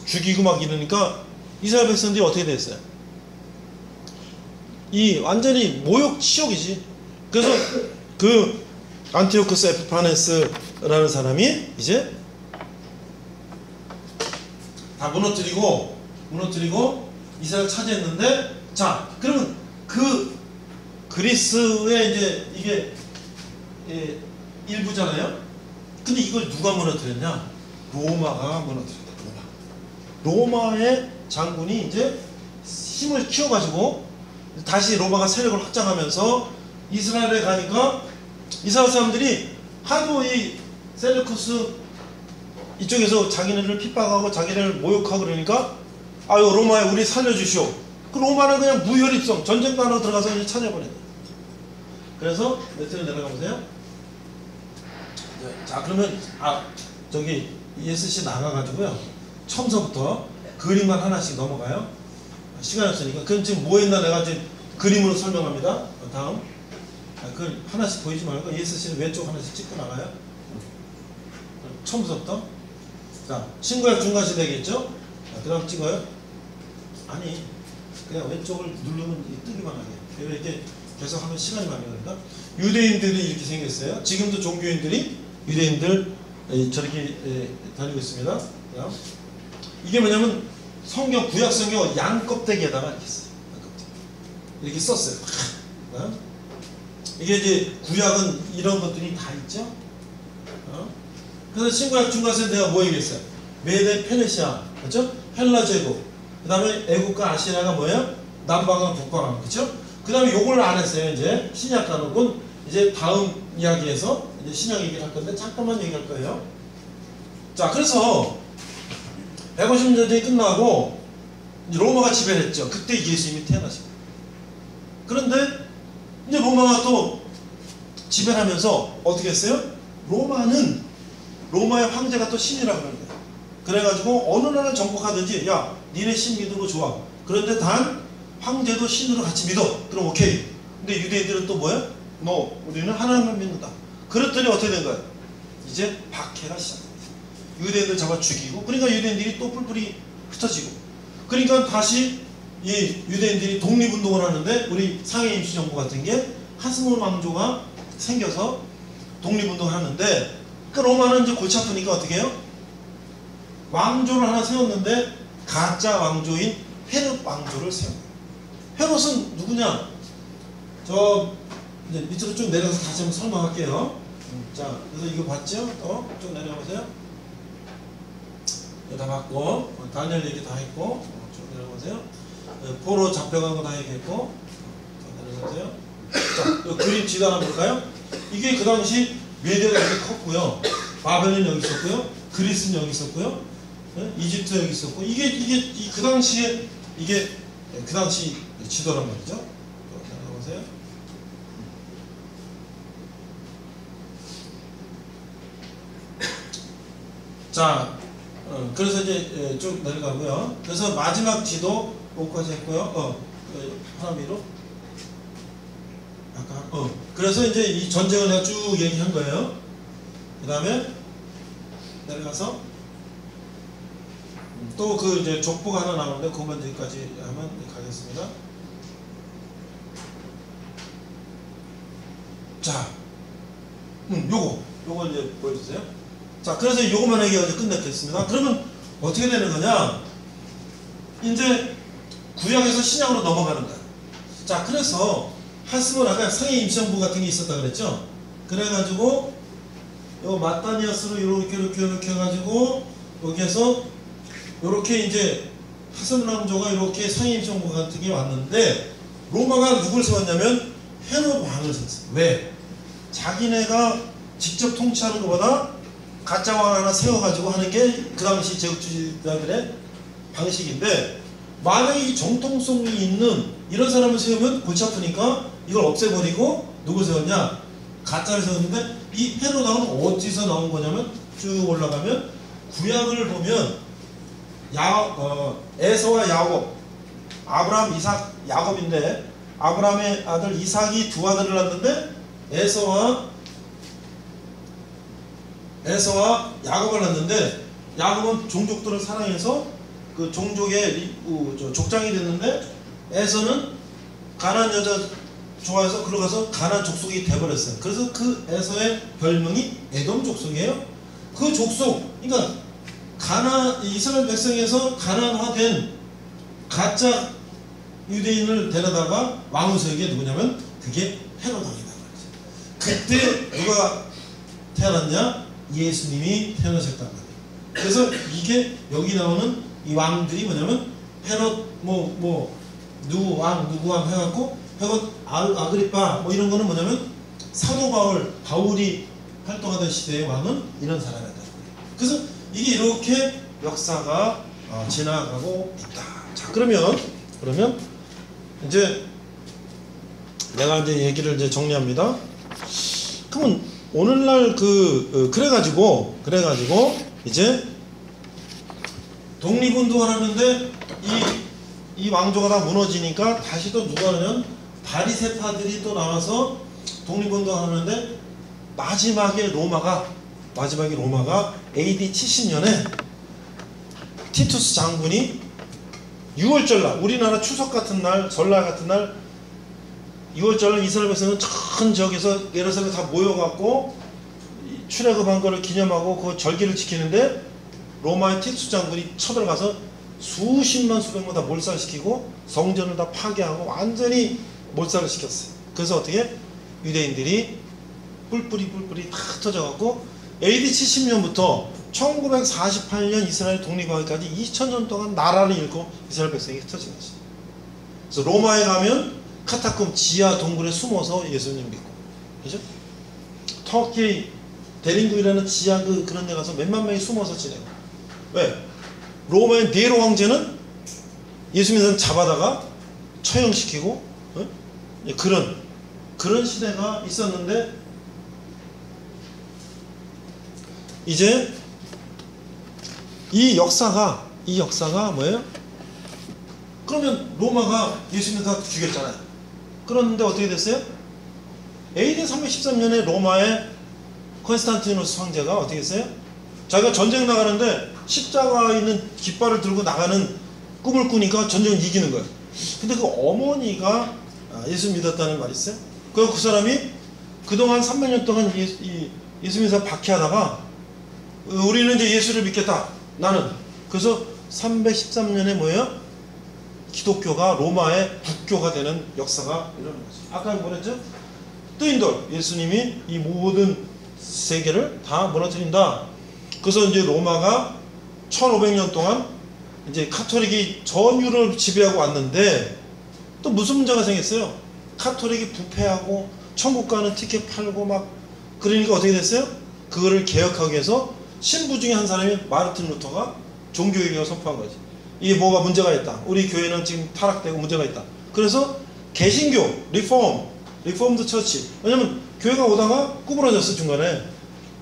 죽이고 막 이러니까 이스라엘 백성들이 어떻게 됐어요? 이 완전히 모욕 치욕이지. 그래서 그 안티오쿠스 에피파네스라는 사람이 이제 다 무너뜨리고 이스라엘 차지했는데, 자 그러면 그 그리스의 이제 이게 일부잖아요. 근데 이걸 누가 무너뜨렸냐? 로마가 무너뜨렸다. 로마의 장군이 이제 힘을 키워가지고 다시 로마가 세력을 확장하면서 이스라엘에 가니까 이스라엘 사람들이 하도 이 셀루쿠스 이쪽에서 자기네를 핍박하고 자기네를 모욕하고 그러니까 아유 로마에 우리 살려주시오. 그 로마는 그냥 무혈입성 전쟁도 안 하고 들어가서 이제 찾아버렸다. 그래서 밑으로 내려가 보세요. 자 그러면 저기 ESC 나가가지고요 처음서부터 그림만 하나씩 넘어가요. 시간이 없으니까. 그럼 지금 뭐 했나 내가 지금 그림으로 설명합니다. 다음 그 하나씩 보이지 말고 ESC는 왼쪽 하나씩 찍고 나가요. 처음서부터. 자 신구약 중간시대겠죠. 그 다음 찍어요. 아니 그냥 왼쪽을 누르면 뜨기만 하게. 왜 이렇게 계속 하면 시간이 많이 걸린다. 유대인들이 이렇게 생겼어요. 지금도 종교인들이 유대인들 저렇게 다니고 있습니다. 이게 뭐냐면 성경 구약 성경 양 껍데기에다가 이렇게 써요. 이렇게 썼어요. 이게 이제 구약은 이런 것들이 다 있죠. 그래서 신구약 중간에서 내가 뭐 얘기했어요? 메데 페르시아, 그렇죠? 헬라 제국, 그 다음에 애국과 아시리아가 뭐예요? 남방과 북방하고, 그렇죠? 그 다음에 요걸 안 했어요. 이제 신약 가는군. 이제 다음 이야기에서 이제 신약 얘기를 할 건데 잠깐만 얘기할 거예요. 자, 그래서 150년 전쟁이 끝나고 로마가 지배를 했죠. 그때 예수님이 태어나십니다. 그런데 이제 로마가 또 지배를 하면서 어떻게 했어요? 로마의 황제가 또 신이라고 그러는 거예요. 그래가지고 어느 나라 정복하든지 야 니네 신 믿으면 좋아. 그런데 단 황제도 신으로 같이 믿어. 그럼 오케이. 근데 유대인들은 또 뭐야? 우리는 하나님만 믿는다. 그랬더니 어떻게 된 거야? 이제 박해가 시작됩니다. 유대인들 잡아 죽이고, 그러니까 유대인들이 또 뿔뿔이 흩어지고, 그러니까 다시 이 유대인들이 독립운동을 하는데 우리 상해 임시정부 같은 게 하스몬 왕조가 생겨서 독립운동을 하는데, 그 로마는 이제 골치 아프니까 어떻게 해요? 왕조를 하나 세웠는데 가짜 왕조인 헤롯 왕조를 세운 거예요. 헤롯은 누구냐? 저 이제 밑으로 쭉 내려서 다시 한번 설명할게요. 자, 그래서 이거 봤죠? 쭉 내려보세요. 이거 다 봤고, 다니엘 얘기 다 했고, 쭉 내려보세요. 포로 잡혀간 거 다 얘기했고, 내려보세요. 자, 그림 지도 하나 볼까요? 이게 그 당시 메디아가 이렇게 컸고요. 바벨은 여기 있었고요. 그리스는 여기 있었고요. 이집트 여기 있었고, 이게 그 당시에 이게 그 당시 지도란 말이죠. 내려보세요. 자, 그래서 이제 쭉 내려가고요. 그래서 마지막 지도 여기까지 했고요. 하나 위로. 그래서 이제 이 전쟁을 내가 쭉 얘기한 거예요. 그 다음에 내려가서 또 그 이제 족보가 하나 나오는데 그것만 여기까지 하면 가겠습니다. 자, 요거 이제 보여주세요. 자, 그래서 요거만 얘기하고 끝냈겠습니다. 그러면 어떻게 되는 거냐? 이제 구약에서 신약으로 넘어가는 거야. 자, 그래서 하스몬 아까 상해 임시정부 같은 게 있었다 그랬죠? 그래가지고 요 마타니아스로 이렇게 해가지고 여기에서 요렇게 이제 하스몬 왕조가 이렇게 상해 임시정부 같은 게 왔는데 로마가 누굴 세웠냐면 헤롯 왕을 세웠어요. 왜? 자기네가 직접 통치하는 것보다 가짜 왕 하나 세워가지고 하는 게 그 당시 제국주의자들의 방식인데, 만약에 이 정통성이 있는 이런 사람을 세우면 골치 아프니까 이걸 없애버리고 누구 세웠냐? 가짜를 세웠는데 이 헤로당은 어디서 나온 거냐면 쭉 올라가면 구약을 보면 에서와 야곱, 아브라함, 이삭, 야곱인데 아브라함의 아들 이삭이 두 아들을 낳았는데 에서와 야곱을 낳았는데 야곱은 종족들을 사랑해서 그 종족의 족장이 됐는데 에서는 가나안 여자 좋아해서 들어가서 가나안 족속이 돼버렸어요. 그래서 그 에서의 별명이 에돔 족속이에요. 그 족속, 그러니까 이스라엘 백성에서 가나안화된 가짜 유대인을 데려다가 왕을 세우게 누구냐면 그게 헤로당이다. 그때 누가 태어났냐? 예수님이 태어나셨단 말이에요. 그래서 이게 여기 나오는 이 왕들이 뭐냐면 헤롯 누구 왕 해갖고 헤롯 아그리파 뭐 이런 거는 뭐냐면 사도 바울이 활동하던 시대의 왕은 이런 사람이었다. 그래서 이게 이렇게 역사가 지나가고 있다. 자, 그러면 이제 내가 이제 얘기를 이제 정리합니다. 그러면 오늘날 그래가지고 이제 독립운동을 하는데 이 왕조가 다 무너지니까 다시 또 누가 하면 바리새파들이 또 나와서 독립운동을 하는데 마지막에 로마가 AD 70년에 티투스 장군이 6월절날 우리나라 추석 같은 날 설날 같은 날 6월절날 이스라엘 백성은 전 지역에서 예루살렘에 다 모여갖고 출애굽한 거를 기념하고 그 절기를 지키는데 로마의 티투스 장군이 쳐들어가서 수십만 수백만 다 몰살시키고 성전을 다 파괴하고 완전히 몰살을 시켰어요. 그래서 어떻게 유대인들이 뿔뿔이 다 터져갖고 AD 70년부터 1948년 이스라엘 독립하기까지 2000년 동안 나라를 잃고 이스라엘 백성이 흩어진 거죠. 그래서 로마에 가면 카타콤 지하 동굴에 숨어서 예수님 믿고, 그죠? 터키 데링구이라는 지하 그런 데 가서 몇만 명이 숨어서 지내고. 왜? 로마의 네로 황제는 예수 믿는 사람 잡아다가 처형시키고, 그런 시대가 있었는데 이제 이 역사가 뭐예요? 그러면 로마가 예수님 다 죽였잖아요. 그런데 어떻게 됐어요? AD 313년에 로마의 콘스탄티누스 황제가 어떻게 했어요? 자기가 전쟁 나가는데 십자가 있는 깃발을 들고 나가는 꿈을 꾸니까 전쟁을 이기는 거예요. 근데 그 어머니가 예수 믿었다는 말이 있어요. 그래서 그 사람이 그동안 300년 동안 예수 믿어서 박해하다가 우리는 이제 예수를 믿겠다. 나는. 그래서 313년에 뭐예요? 기독교가 로마의 국교가 되는 역사가 일어나는 거죠. 아까 뭐랬죠? 뜨인 돌. 예수님이 이 모든 세계를 다 무너뜨린다. 그래서 이제 로마가 1500년 동안 이제 카톨릭이 전 유럽을 지배하고 왔는데 또 무슨 문제가 생겼어요? 카톨릭이 부패하고 천국 가는 티켓 팔고 막 그러니까 어떻게 됐어요? 그거를 개혁하기 위해서 신부 중에 한 사람이 마르틴 루터가 종교개혁을 선포한 거지. 이게 뭐가 문제가 있다. 우리 교회는 지금 타락되고 문제가 있다. 그래서 개신교, 리폼드 처치. 왜냐면 교회가 오다가 구부러졌어 중간에.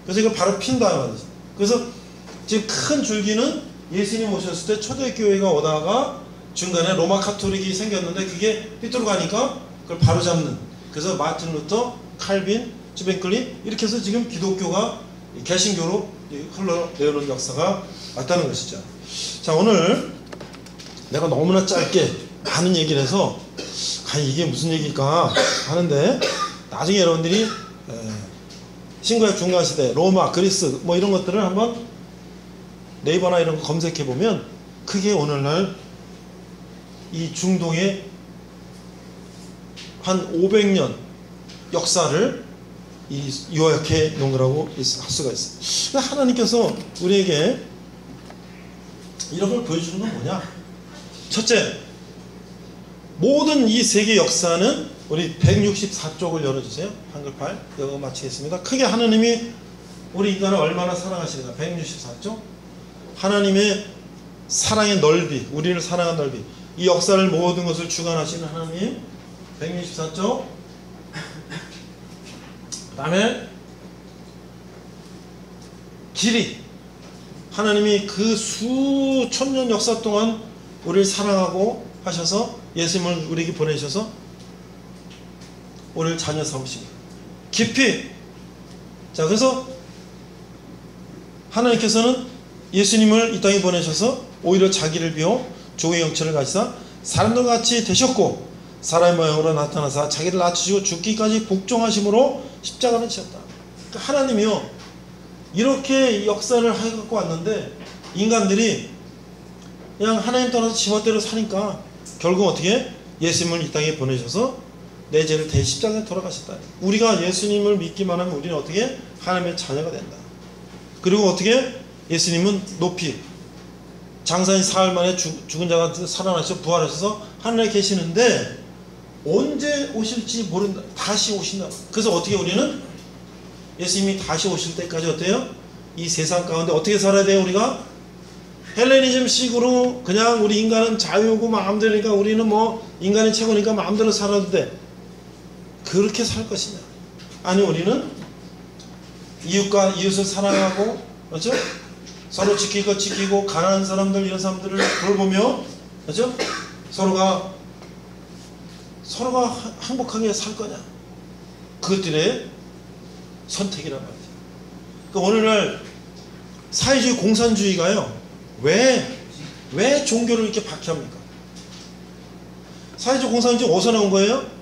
그래서 이걸 바로 핀다 말이지. 그래서 지금 큰 줄기는 예수님 오셨을 때 초대교회가 오다가 중간에 로마 카톨릭이 생겼는데 그게 삐뚤어 가니까 그걸 바로 잡는. 그래서 마틴 루터, 칼빈, 주벤클리 이렇게 해서 지금 기독교가 개신교로 흘러내오는 역사가 왔다는 것이죠. 자, 오늘 내가 너무나 짧게 많은 얘기를 해서 과연 이게 무슨 얘기일까 하는데 나중에 여러분들이 신구약 중간시대, 로마, 그리스 뭐 이런 것들을 한번 네이버나 이런 거 검색해 보면 그게 오늘날 이 중동의 한 500년 역사를 요약해 놓은 거라고 할 수가 있어요. 하나님께서 우리에게 이런 걸 보여주는 건 뭐냐? 첫째, 모든 이 세계 역사는 우리 164쪽을 열어주세요. 한글팔 이거 마치겠습니다. 크게 하나님이 우리 인간을 얼마나 사랑하시는가. 164쪽. 하나님의 사랑의 넓이, 우리를 사랑한 넓이, 이 역사를 모든 것을 주관하시는 하나님. 164쪽. 그 다음에 길이, 하나님이 그 수천 년 역사 동안 우리를 사랑하고 하셔서 예수님을 우리에게 보내셔서 우리를 자녀 삼으십니다. 깊이. 자, 그래서 하나님께서는 예수님을 이 땅에 보내셔서 오히려 자기를 비워 종의 형체를 가지사 사람들과 같이 되셨고 사람의 모양으로 나타나사 자기를 낮추시고 죽기까지 복종하심으로 십자가를 지셨다. 그러니까 하나님이요, 이렇게 역사를 해갖고 왔는데 인간들이 그냥 하나님 떠나서 지멋대로 사니까 결국 어떻게 예수님을 이 땅에 보내셔서 내 죄를 대 십자가에 돌아가셨다. 우리가 예수님을 믿기만 하면 우리는 어떻게 하나님의 자녀가 된다. 그리고 어떻게 예수님은 높이 장사인 사흘 만에 죽은 자가 살아나셔서 부활하셔서 하늘에 계시는데 언제 오실지 모른다. 다시 오신다. 그래서 어떻게 우리는 예수님이 다시 오실 때까지 어때요? 이 세상 가운데 어떻게 살아야 돼요? 우리가 헬레니즘식으로 그냥 우리 인간은 자유고 마음대로니까 우리는 뭐 인간이 최고니까 마음대로 살아도 돼. 그렇게 살 것이냐? 아니, 우리는 이웃과 이웃을 사랑하고, 그렇죠? 서로 지킬 것 지키고, 가난한 사람들, 이런 사람들을 돌보며, 그렇죠? 서로가 행복하게 살 거냐? 그것들의 선택이란 말이죠. 그러니까 오늘날 사회주의 공산주의가요, 왜 종교를 이렇게 박해합니까? 사회주의 공산주의 어디서 나온 거예요?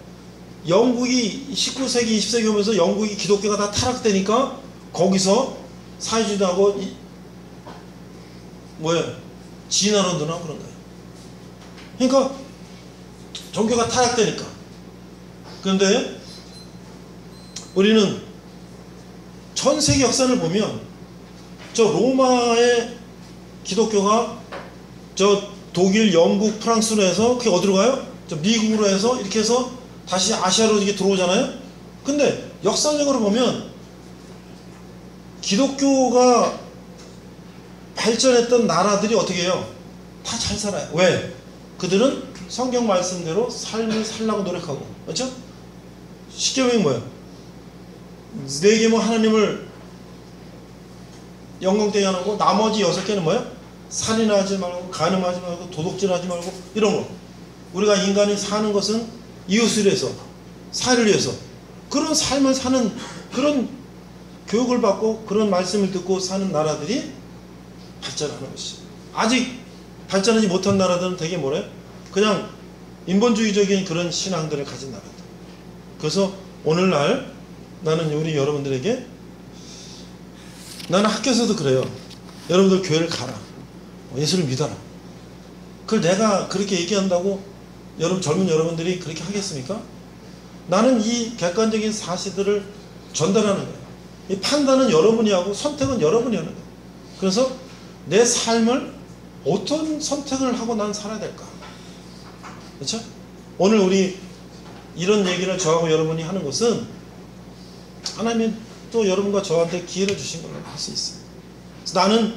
영국이 19세기, 20세기 오면서 영국이 기독교가 다 타락되니까 거기서 사회주의하고 진화론도 나오고 그런 거예요. 그러니까 종교가 타락되니까. 그런데 우리는 전 세계 역사를 보면 저 로마의 기독교가 저 독일, 영국, 프랑스로 해서 그게 어디로 가요? 저 미국으로 해서 이렇게 해서 다시 아시아로 이렇게 들어오잖아요. 근데 역사적으로 보면 기독교가 발전했던 나라들이 어떻게 해요? 다 잘 살아요. 왜? 그들은 성경 말씀대로 삶을 살려고 노력하고, 그렇죠? 십계명이 뭐예요? 네 계명 하나님을 영광되게 하고 나머지 6개는 뭐예요? 살인하지 말고, 간음하지 말고, 도둑질하지 말고, 이런 거. 우리가 인간이 사는 것은 이웃을 위해서, 사회를 위해서, 그런 삶을 사는, 그런 교육을 받고 그런 말씀을 듣고 사는 나라들이 발전하는 것이죠. 아직 발전하지 못한 나라들은 되게 뭐래요? 그냥 인본주의적인 그런 신앙들을 가진 나라들. 그래서 오늘날 나는 우리 여러분들에게, 나는 학교에서도 그래요. 여러분들 교회를 가라, 예수를 믿어라. 그걸 내가 그렇게 얘기한다고 젊은 여러분들이 그렇게 하겠습니까? 나는 이 객관적인 사실들을 전달하는 거예요. 이 판단은 여러분이 하고 선택은 여러분이 하는 거예요. 그래서 내 삶을 어떤 선택을 하고 난 살아야 될까? 그렇죠? 오늘 우리 이런 얘기를 저하고 여러분이 하는 것은 하나님이 또 여러분과 저한테 기회를 주신 걸로 할 수 있어요. 그래서 나는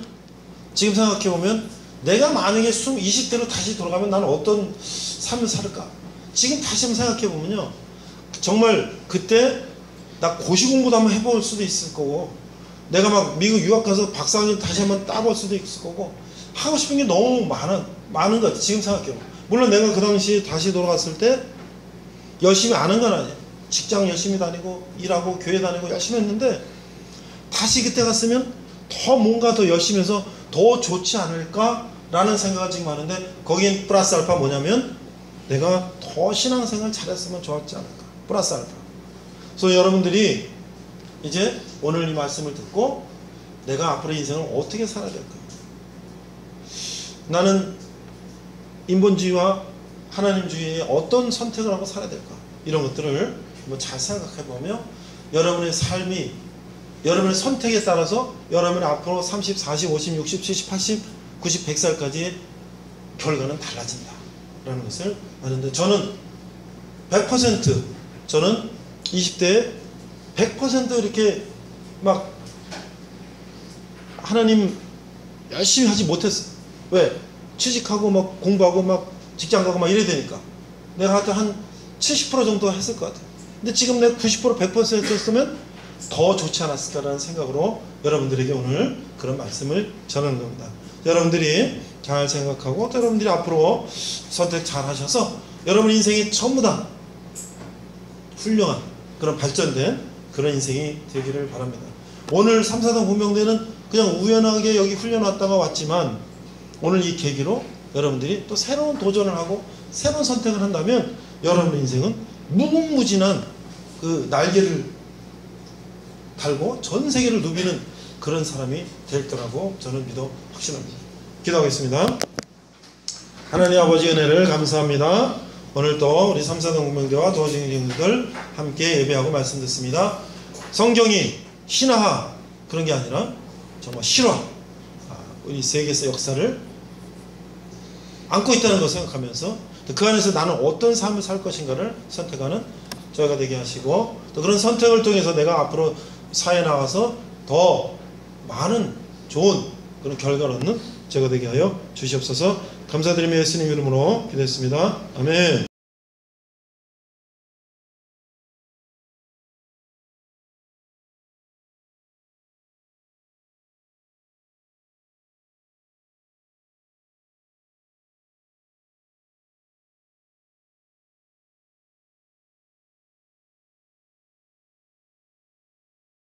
지금 생각해보면 내가 만약에 20대로 다시 돌아가면 나는 어떤 삶을 살을까? 지금 다시 한번 생각해보면요, 정말 그때 나 고시 공부도 한번 해볼 수도 있을 거고, 내가 막 미국 유학 가서 박사학위 다시 한번 따볼 수도 있을 거고, 하고 싶은 게 너무 많은 것 같아. 지금 생각해보면. 물론 내가 그 당시에 다시 돌아갔을 때 열심히 안 한 건 아니에요. 직장 열심히 다니고 일하고 교회 다니고 열심히 했는데, 다시 그때 갔으면 더 뭔가 더 열심히 해서 더 좋지 않을까라는 생각은 지금 하는데, 거긴 플러스 알파 뭐냐면 내가 더 신앙생활 잘했으면 좋았지 않을까. 플러스 알파. 그래서 여러분들이 이제 오늘 이 말씀을 듣고 내가 앞으로 인생을 어떻게 살아야 될까? 나는 인본주의와 하나님주의에 어떤 선택을 하고 살아야 될까? 이런 것들을 한번 잘 생각해보며 여러분의 삶이, 여러분의 선택에 따라서 여러분의 앞으로 30, 40, 50, 60, 70, 80, 90, 100살까지의 결과는 달라진다 라는 것을 아는데, 저는 100% 저는 20대에 100% 이렇게 막 하나님 열심히 하지 못했어. 왜? 취직하고 막 공부하고 막 직장 가고 막 이래야 되니까. 내가 하여튼 한 70% 정도 했을 것 같아. 근데 지금 내가 90% 100% 했으면 더 좋지 않았을까라는 생각으로 여러분들에게 오늘 그런 말씀을 전하는 겁니다. 여러분들이 잘 생각하고 또 여러분들이 앞으로 선택 잘 하셔서 여러분 인생이 전부 다 훌륭한 그런 발전된 그런 인생이 되기를 바랍니다. 오늘 삼사동 공명대는 그냥 우연하게 여기 훈련 왔다가 왔지만 오늘 이 계기로 여러분들이 또 새로운 도전을 하고 새로운 선택을 한다면 여러분의 인생은 무궁무진한 그 날개를 달고 전 세계를 누비는 그런 사람이 될 거라고 저는 믿어 확신합니다. 기도하겠습니다. 하나님 아버지 은혜를 감사합니다. 오늘 또 우리 삼사동 공명대와 도와주님들 함께 예배하고 말씀 듣습니다. 성경이 신화화 그런 게 아니라 정말 실화, 우리 세계에서 역사를 안고 있다는 걸 생각하면서 그 안에서 나는 어떤 삶을 살 것인가를 선택하는 저희가 되게 하시고 또 그런 선택을 통해서 내가 앞으로 사회에 나가서 더 많은 좋은 그런 결과를 얻는 제가 되게 하여 주시옵소서. 감사드리며 예수님 이름으로 기도했습니다. 아멘.